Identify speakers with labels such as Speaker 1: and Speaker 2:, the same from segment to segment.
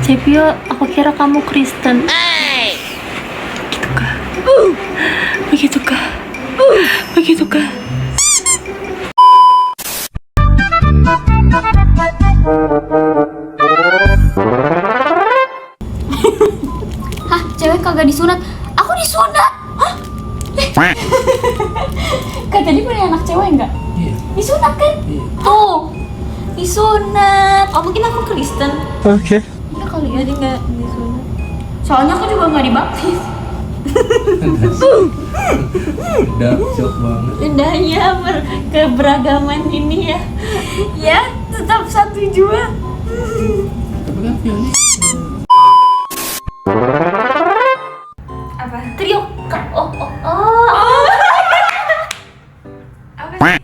Speaker 1: Cepio, aku kira kamu Kristen. Begitukah? Begitukah?
Speaker 2: Hah, cewek kagak disunat? Aku disunat. Hah? Kan tadi punya anak cewek enggak?
Speaker 3: Iya.
Speaker 2: Disunat kan?
Speaker 3: Iya.
Speaker 2: Tuh, disunat. Oh mungkin aku Kristen.
Speaker 3: Oke.
Speaker 2: Iya kali ya, dia nggak disunat. Soalnya aku juga nggak dibaptis.
Speaker 3: Dark joke banget.
Speaker 2: Indahnya keberagaman ini ya. Ya, tetap satu jua.
Speaker 3: Tapi kan Fiona
Speaker 2: Apa?
Speaker 1: Trio. Oh.
Speaker 2: Apa sih?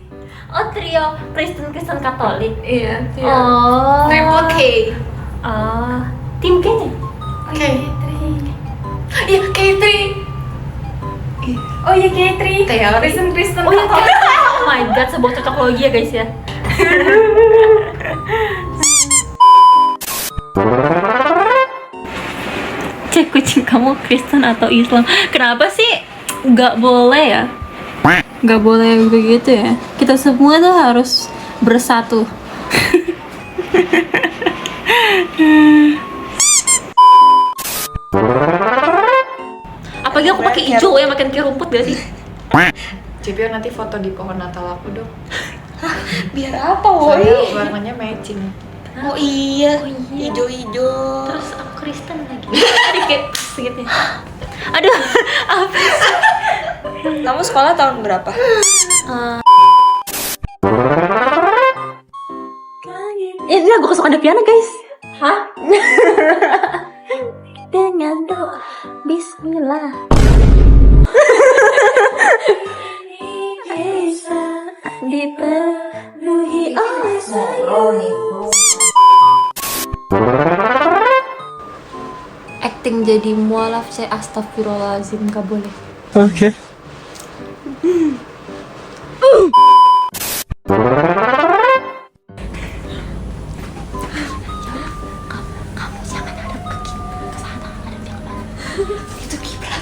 Speaker 1: Oh, trio Kristen Katolik.
Speaker 2: Iya,
Speaker 1: Oh.
Speaker 2: Triple K.
Speaker 1: Tim K-nya.
Speaker 2: Iya, K3. Oh iya, K3. Kristen.
Speaker 1: Oh ya, oh my god, sebuah cocok logi ya guys ya. Cek kucing kamu Kristen atau Islam? Kenapa sih nggak boleh ya? Nggak boleh begitu ya. Kita semua tuh harus bersatu. Apalagi aku pakai hijau ya, makin kayak rumput gak sih?
Speaker 4: Cepio nanti foto di pohon Natal aku dong.
Speaker 2: Biar apa,
Speaker 4: Soalnya warnanya matching.
Speaker 2: Oh iya, hijau-hijau.
Speaker 1: Terus aku Kristen lagi. Dikit segitu. Aduh, apa sih?
Speaker 2: Kamu sekolah tahun berapa?
Speaker 1: Ini lagu kesukaan Deviana guys.
Speaker 2: Hah?
Speaker 1: Dengan doa Bismillah. Bisa dipenuhi oleh acting jadi mualaf, saya astagfirullahaladzim, gak boleh.
Speaker 3: Oke.
Speaker 1: Kamu jangan ada ke sana, ada yang mana? Itu kiblat.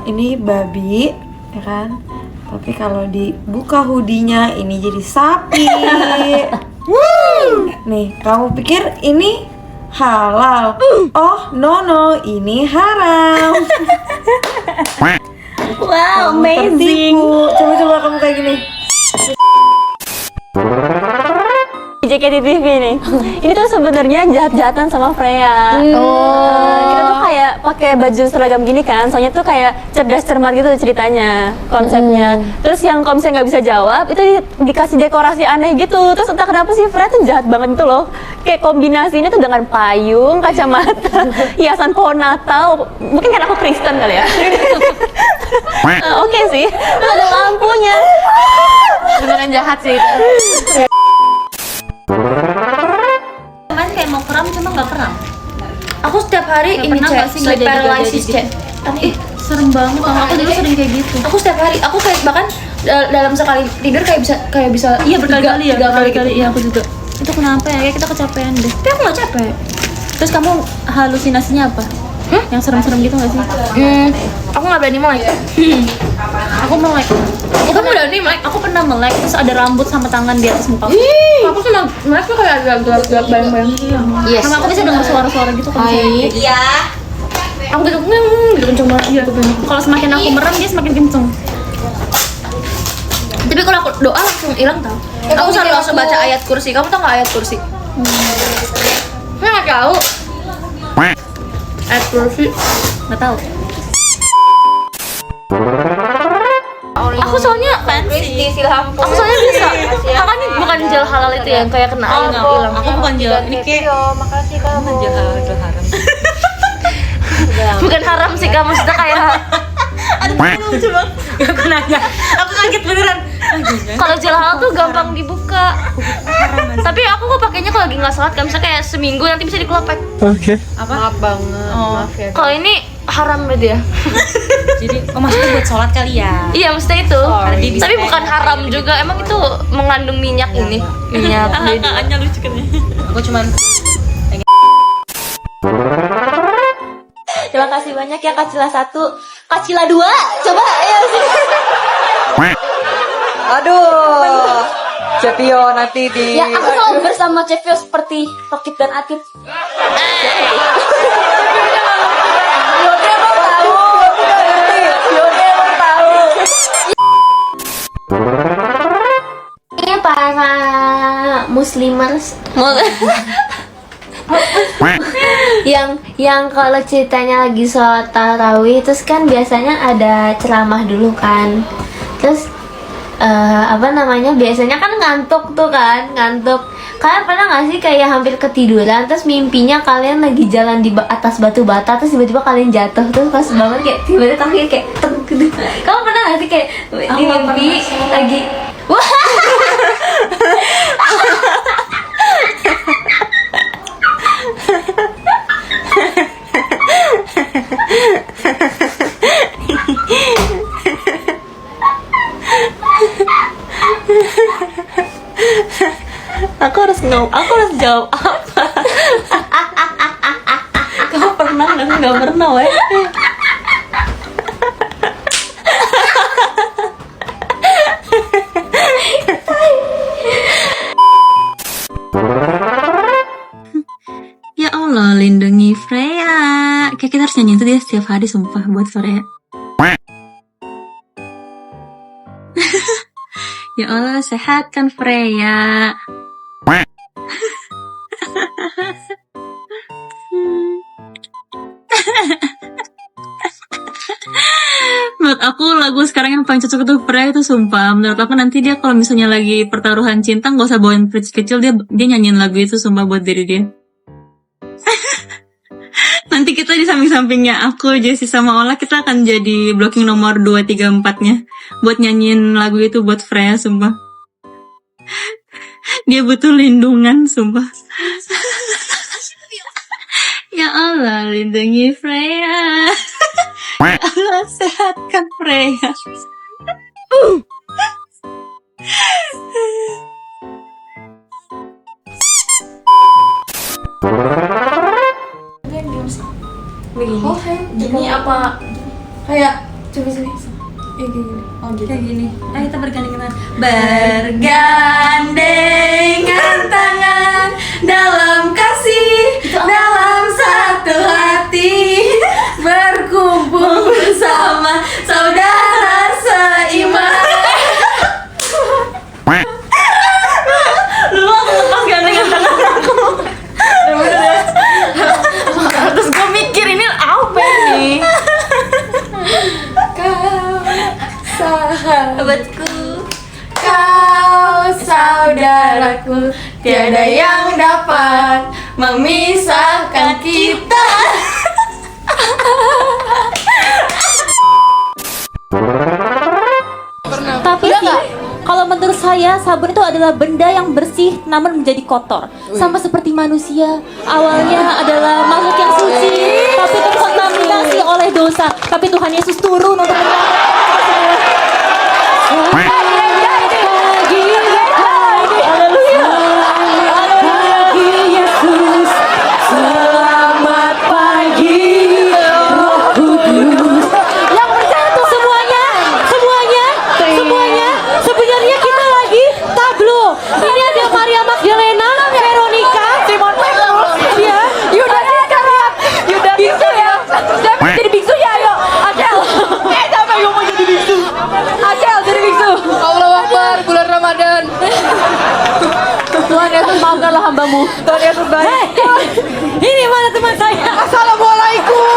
Speaker 4: Ini babi, ya kan? Tapi kalau dibuka hoodie-nya ini jadi sapi. Nih, kamu pikir ini halal? Oh, no, ini haram.
Speaker 1: Wow,
Speaker 4: Kamu tertipu. Coba kamu kayak gini.
Speaker 1: JKT TV nih. Ini tuh sebenarnya jahat-jahatan sama Freya. Kita tuh kayak pakai baju seragam gini kan, soalnya tuh kayak cerdas cermat gitu ceritanya, konsepnya. Terus yang kalau misalnya nggak bisa jawab, itu dikasih dekorasi aneh gitu. Terus entah kenapa sih Freya tuh jahat banget gitu loh. Kayak kombinasinya tuh dengan payung, kacamata, hiasan pohon Natal. Mungkin karena aku Kristen kali ya. Oke sih. Terus ada lampunya.
Speaker 2: Beneran jahat sih itu.
Speaker 1: Kemarin kayak mau kram cuma nggak kram.
Speaker 2: Aku setiap hari
Speaker 1: Nggak
Speaker 2: ini
Speaker 1: pernah
Speaker 2: cek
Speaker 1: nggak sih, nggak
Speaker 2: sleep
Speaker 1: jadi- nggak
Speaker 2: paralysis
Speaker 1: jadi
Speaker 2: cek. Tapi
Speaker 1: Serem banget. Aku dulu sering kayak gitu.
Speaker 2: aku setiap hari, aku kayak bahkan dalam sekali tidur kayak bisa
Speaker 1: Iya berkali-kali ya,
Speaker 2: tiga kali
Speaker 1: berkali-kali.
Speaker 2: gitu.
Speaker 1: Iya aku juga. Itu kenapa ya? Kayak kita kecapean deh.
Speaker 2: Tapi aku nggak capek.
Speaker 1: Terus kamu halusinasinya apa? Yang serem-serem gitu nggak sih?
Speaker 2: Aku nggak berani melek.
Speaker 1: Aku melek.
Speaker 2: Aku berani melek.
Speaker 1: Aku pernah melek terus ada rambut sama tangan di atas muka.
Speaker 2: Aku sama melek tuh kayak agak gelap bayang-bayang. Yes.
Speaker 1: Sama aku bisa dengar suara-suara gitu kan.
Speaker 2: Iya. Aku gitu kenceng banget gitu.
Speaker 1: Kalau semakin aku merem dia semakin kenceng.
Speaker 2: Tapi kalau aku doa langsung hilang tau. Aku selalu langsung baca ayat kursi. Kamu tau nggak ayat kursi? Nggak tahu. Ayat kursi.
Speaker 1: Nggak tahu.
Speaker 2: Aku soalnya fancy. Aku soalnya bisa. Makanya bukan gel halal itu yang kayak kena air nggak hilang.
Speaker 1: Aku bukan jalan ini kayak
Speaker 4: Makasih kamu.
Speaker 3: haram.
Speaker 2: Bukan haram sih kamu, maksudnya kayak
Speaker 1: lucu banget. Aku nanya. Aku kaget beneran.
Speaker 2: Kalau gel halal tuh gampang dibuka. Tapi aku kok pakainya kalau lagi nggak sholat, kan misalnya kayak seminggu nanti bisa dikelepek.
Speaker 3: Oke.
Speaker 5: Maaf banget, maaf ya.
Speaker 2: Kalau ini haram berarti ya.
Speaker 5: Jadi, maksudnya buat sholat kali ya?
Speaker 2: Iya, mesti itu.
Speaker 5: Sorry.
Speaker 2: Tapi bukan haram juga. Emang itu mengandung minyak ini. Minyak.
Speaker 1: Kakaknya lucu kan ya.
Speaker 5: Aku cuman
Speaker 2: Terima kasih banyak ya Kacila 1, Kacila 2. Coba ayo sini.
Speaker 4: Aduh. Cepio nanti di
Speaker 2: Ya, aku selalu bersama Cevio seperti Rokit dan Atit. Ini para muslimers yang kalau ceritanya lagi sholat tarawih, terus kan biasanya ada ceramah dulu kan, terus biasanya kan ngantuk tuh kan, kalian pernah nggak sih kayak hampir ketiduran terus mimpinya kalian lagi jalan di atas batu bata, terus tiba-tiba kalian jatuh, terus pas bangun kayak tiba-tiba kakinya kayak tek gitu. Kamu pernah nggak sih kayak di mimpi lagi wah
Speaker 1: aku harus jawab apa? Kamu pernah nggak pernah weh? Ya Allah, lindungi Freya. Kayak kita harus nyanyi itu dia setiap hari sumpah buat Freya. Ya Allah, sehatkan Freya. Menurut aku lagu sekarang yang paling cocok itu Freya itu sumpah. Menurut aku nanti dia kalau misalnya lagi pertaruhan cinta nggak usah bawain Prince kecil, dia nyanyiin lagu itu sumpah buat diri dia. Nanti kita di samping-sampingnya aku, Jessie sama Ola, kita akan jadi blocking nomor 2, 3, 4-nya buat nyanyiin lagu itu buat Freya sumpah. Dia butuh lindungan sumpah. Ya Allah, lindungi Freya. Ya Allah, sehatkan Freya.
Speaker 2: Ini apa? Kayak coba sini. Gini. Oh gitu. Kayak gini.
Speaker 1: Ayo kita bergandengan. Bergandengan tangan dalam kasih, dalam satu hati, berkumpul bersama saudara seiman. Lu aku lepas gandengan tangan aku. Terus gue mikir ini apa ini? Sahabatku, kau saudaraku, tiada yang dapat memisahkan kita.
Speaker 6: Tapi sih, kalau menurut saya sabun itu adalah benda yang bersih namun menjadi kotor. Sama seperti manusia, awalnya adalah makhluk yang suci, tapi terkontaminasi oleh dosa. Tapi Tuhan Yesus turun untuk menyelamatkan semua. Tuhan Yesus maafkanlah hambamu. Tuhan Yesus baik. Ini mana teman saya? Assalamualaikum.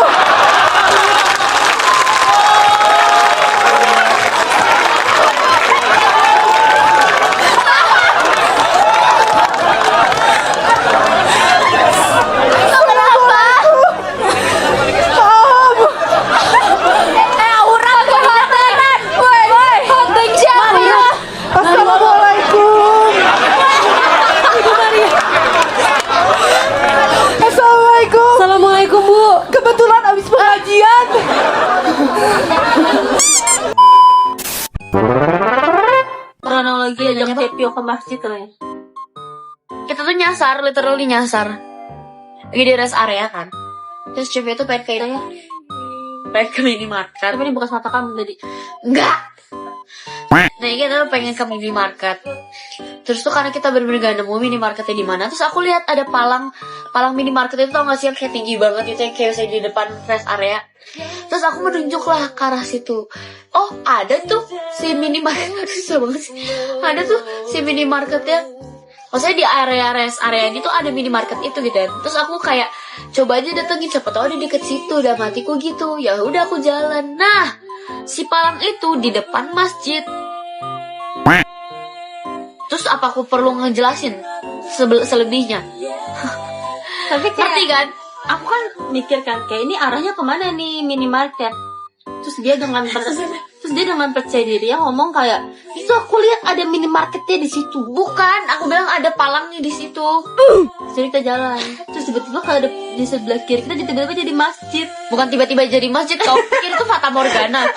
Speaker 1: ke masjid tuh ya.
Speaker 2: Kita tuh nyasar, literally nyasar. Lagi di rest area kan. Terus cewek itu pengen ke minimarket.
Speaker 1: Tapi ini bukan mata kamu tadi.
Speaker 2: Enggak. Nah, kita pengen ke minimarket. Terus tuh karena kita bener-bener gak nemu minimarketnya di mana. Terus aku lihat ada palang minimarket itu, tau gak sih yang kayak tinggi banget itu, yang kayak misalnya di depan rest area. Terus aku menunjuk lah ke arah situ. Oh, ada tuh si minimarket. Susah banget sih. Ada tuh si minimarketnya. Maksudnya di area rest area ini tuh ada minimarket itu gitu kan. Terus aku kayak coba aja datengin, siapa tahu di deket situ. Udah matiku gitu. Ya udah aku jalan. Nah, si palang itu di depan masjid. Terus apa aku perlu ngejelasin selebihnya?
Speaker 1: Tapi kayak
Speaker 2: Ngerti kan?
Speaker 1: aku kan mikir kan kayak ini arahnya kemana nih minimarket. Terus dia dengan percaya diri yang ngomong kayak itu aku lihat ada minimarketnya di situ.
Speaker 2: Bukan, aku bilang ada palangnya di situ.
Speaker 1: Jadi kita jalan. Terus tiba-tiba kalau ada di sebelah kiri kita tiba-tiba jadi masjid.
Speaker 2: Bukan tiba-tiba jadi masjid, kau pikir itu Fata Morgana.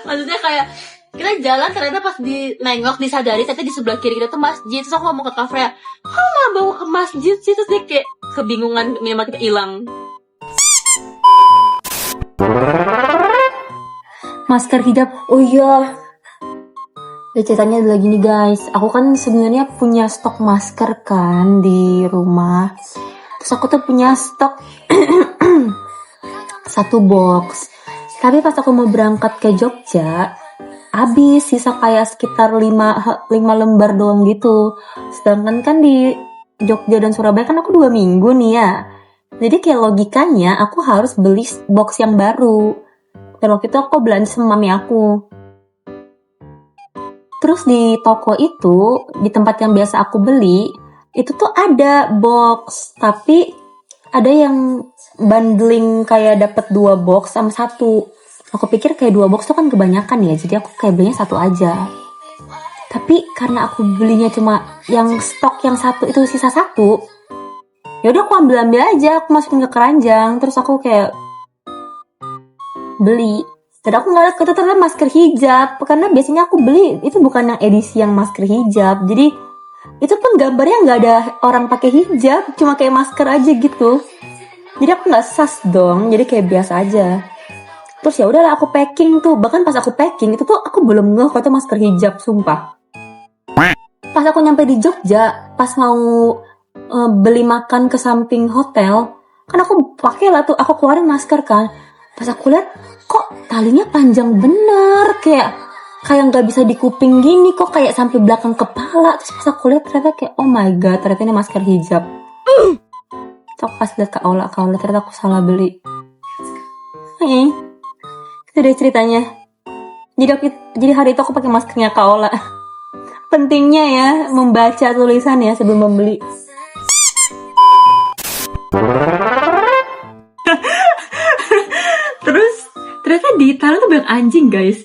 Speaker 1: Maksudnya kayak kita jalan ternyata pas nengok disadari ternyata di sebelah kiri kita tuh masjid. Terus aku ngomong ke Kak Freya, kok malah bawa ke masjid sih? Terus dia kayak kebingungan, minimal kita hilang.
Speaker 6: Masker hijab. Oh iya. Ya, ceritanya adalah gini guys. Aku kan sebenarnya punya stok masker kan di rumah. Terus aku tuh punya stok 1 box. Tapi pas aku mau berangkat ke Jogja, habis sisa kayak sekitar 5 lembar doang gitu. Sedangkan kan di Jogja dan Surabaya kan aku 2 minggu nih ya. Jadi kayak logikanya aku harus beli box yang baru. Dan waktu itu aku belanja sama mami aku. Terus di toko itu, di tempat yang biasa aku beli, itu tuh ada box. Tapi ada yang bundling kayak dapat 2 box sama 1. Aku pikir kayak 2 box tuh kan kebanyakan ya. Jadi aku kayak belinya 1 aja. Tapi karena aku belinya cuma yang stok yang 1 itu sisa 1. Ya udah aku ambil aja, aku masukin ke keranjang. Terus aku kayak beli. Dan aku ngeliat itu ternyata masker hijab. Karena biasanya aku beli itu bukan yang edisi yang masker hijab. Jadi itu pun gambarnya nggak ada orang pakai hijab, cuma kayak masker aja gitu. Jadi aku nggak sas dong. Jadi kayak biasa aja. Terus ya udahlah aku packing tuh. Bahkan pas aku packing itu tuh aku belum ngeh kalau itu masker hijab, sumpah. Pas aku nyampe di Jogja, pas mau beli makan ke samping hotel, kan aku pakai lah tuh, aku keluarin masker kan. Pas aku lihat kok talinya panjang bener, kayak nggak bisa di kuping gini, kok kayak sampai belakang kepala. Terus pas aku lihat ternyata kayak oh my god, ternyata ini masker hijab. Terus aku pas lihat Kak Ola ternyata aku salah beli. Itu deh ceritanya. Jadi hari itu aku pakai maskernya Kak Ola. Pentingnya ya membaca tulisan ya sebelum membeli. Terus ternyata di Thailand tuh banyak anjing guys.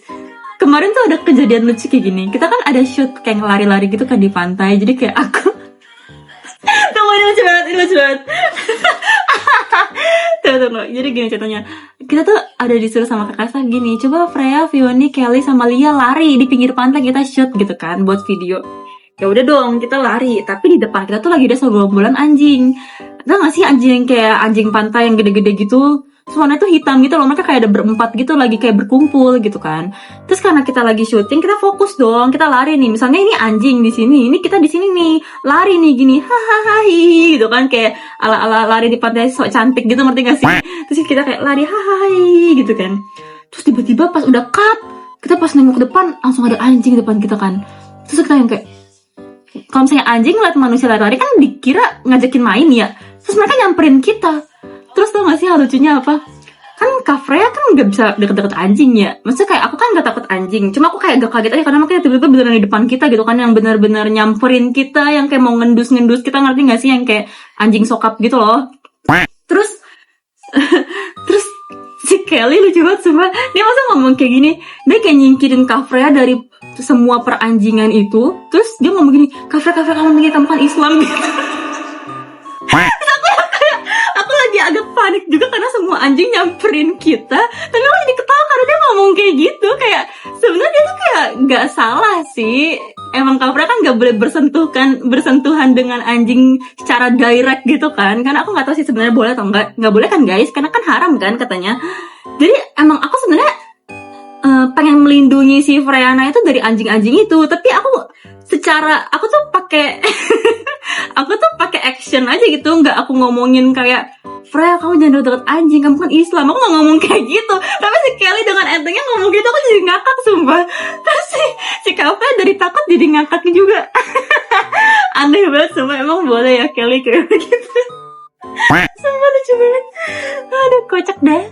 Speaker 6: Kemarin tuh ada kejadian lucu kayak gini. Kita kan ada shoot kayak lari-lari gitu kan di pantai. Jadi kayak aku tunggu, ini lucu banget. Tunggu. Jadi gini ceritanya. Kita tuh ada disuruh sama kakak saya gini, coba Freya, Fioni, Kelly sama Lia lari di pinggir pantai, kita shoot gitu kan buat video. Ya udah dong, kita lari. Tapi di depan kita tuh lagi ada segerombolan anjing. Tau gak sih anjing yang kayak anjing pantai yang gede-gede gitu? Warnanya tuh hitam gitu loh, mereka kayak ada berempat gitu lagi kayak berkumpul gitu kan. Terus karena kita lagi syuting, kita fokus dong, kita lari nih. Misalnya ini anjing di sini, ini kita di sini nih, lari nih gini, hahaha gitu kan, kayak ala-ala lari di pantai sok cantik gitu, ngerti gak sih? Terus kita kayak lari hahaha gitu kan. Terus tiba-tiba pas udah cut, kita pas nengok ke depan langsung ada anjing di depan kita kan. Terus kita yang kayak, kalau misalnya anjing ngeliat manusia lari-lari kan dikira ngajakin main ya. Terus mereka nyamperin kita. Terus tau gak sih hal lucunya apa? Kan Kak Freya kan gak bisa deket-deket anjing ya. Maksudnya kayak aku kan gak takut anjing. Cuma aku kayak agak kaget aja karena makanya tiba-tiba beneran di depan kita gitu kan. Yang benar-benar nyamperin kita. Yang kayak mau ngendus-ngendus kita, ngerti gak sih? Yang kayak anjing sokap gitu loh. Terus terus si Kelly lucu banget sumpah. Dia masa ngomong kayak gini. Dia kayak nyingkirin Kak Freya dari semua peranjingan itu. Terus dia ngomong gini, Kak Freya kamu mikir kamu kan Islam gitu. Aku lagi agak panik juga karena semua anjing nyamperin kita. Tapi aku jadi ketawa karena dia ngomong kayak gitu. Kayak
Speaker 1: sebenarnya tuh kayak nggak salah sih. Emang Kak Freya kan nggak boleh bersentuhan dengan anjing secara direct gitu kan. Karena aku nggak tahu sih sebenarnya boleh atau nggak boleh kan guys, karena kan haram kan katanya. Jadi emang aku sebenarnya pengen melindungi si Freyana itu dari anjing-anjing itu, tapi aku tuh pakai aku tuh pakai action aja gitu, nggak aku ngomongin kayak Freya kamu jangan deket anjing, kamu kan Islam, aku nggak ngomong kayak gitu. Tapi si Kelly dengan entengnya ngomong gitu, aku jadi ngakak sumpah. Terus si Kak Freya dari takut jadi ngakak juga. Aneh banget sumpah, emang boleh ya Kelly kayak gitu. Sumpah lucu banget. Aduh kocak deh.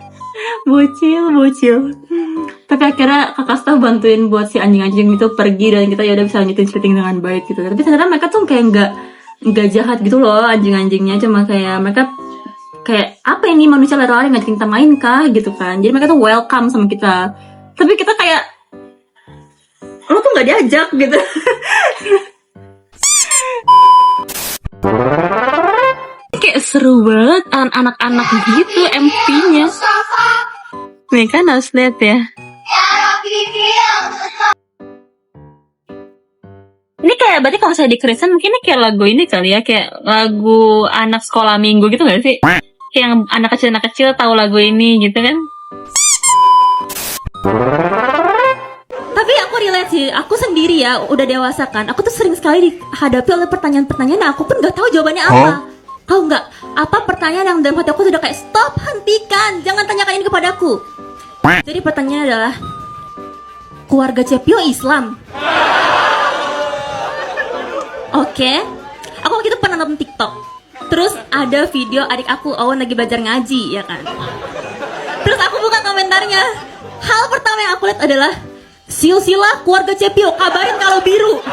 Speaker 1: Bocil. Tapi akhirnya kakak staff bantuin buat si anjing-anjing itu pergi dan kita ya udah bisa lanjutin syuting dengan baik gitu. Tapi ternyata mereka tuh kayak nggak jahat gitu loh anjing-anjingnya, cuma kayak mereka kayak apa ini manusia lari-lari ngajakin kita main kah gitu kan. Jadi mereka tuh welcome sama kita. Tapi kita kayak lo tuh nggak diajak gitu. Kayak seru banget anak-anak gitu MP-nya. Nih kan harus lihat ya. Ini kayak berarti kalau saya di Kristen mungkin ini kayak lagu ini kali ya, kayak lagu anak sekolah minggu gitu gak sih? Kayak yang anak kecil tahu lagu ini gitu kan?
Speaker 6: Tapi aku relate sih, aku sendiri ya udah dewasa kan. Aku tuh sering sekali dihadapi oleh pertanyaan-pertanyaan yang aku pun nggak tahu jawabannya apa. Tahu nggak? Apa pertanyaan yang dalam hati aku sudah kayak stop, hentikan, jangan tanyakan ini kepadaku. Jadi pertanyaannya adalah keluarga Cepio Islam. Oke. Aku waktu itu pernah nonton TikTok. Terus ada video adik aku Owen lagi belajar ngaji ya kan. Terus aku buka komentarnya. Hal pertama yang aku lihat adalah silsilah keluarga Cepio, kabarin kalau biru.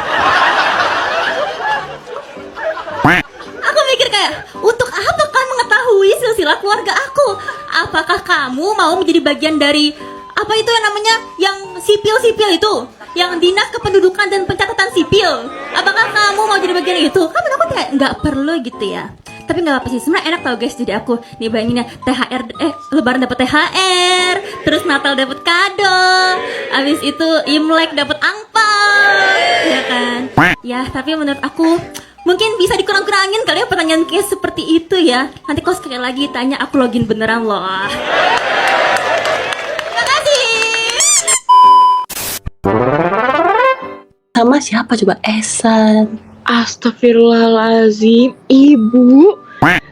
Speaker 6: Aku mikir kayak, untuk apa kan mengetahui silsilah keluarga aku? Apakah kamu mau menjadi bagian dari apa itu yang namanya yang sipil itu, yang dinas kependudukan dan pencatatan sipil? Apakah kamu mau jadi bagian itu? Kan aku kayak nggak perlu gitu ya. Tapi nggak apa sih, sebenarnya enak tau guys. Jadi aku nih bayanginnya THR, Lebaran dapat THR, terus Natal dapat kado, abis itu Imlek dapat angpau, ya kan? Ya tapi menurut aku mungkin bisa dikurang-kurangin kali ya pertanyaan kayak seperti itu ya. Nanti kalau sekali lagi tanya aku login beneran loh. Terima kasih.
Speaker 1: Sama siapa coba? Esan.
Speaker 7: Astagfirullahaladzim, ibu,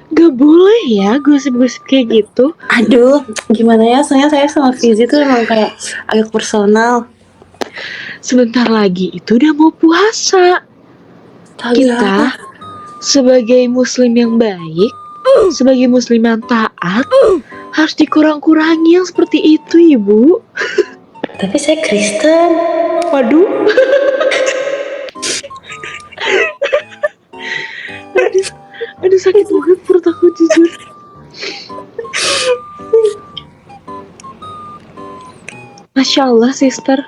Speaker 7: gak boleh ya gosip-gosip kayak gitu.
Speaker 1: Aduh, gimana ya? Soalnya saya sama Fizi tuh emang kayak agak personal.
Speaker 7: Sebentar lagi itu udah mau puasa. Kita sebagai muslim yang baik, sebagai muslim yang taat, harus dikurang-kurangi yang seperti itu, ibu.
Speaker 1: Tapi saya Kristen.
Speaker 7: Waduh. Aduh sakit banget perut aku jujur. Masya Allah sister.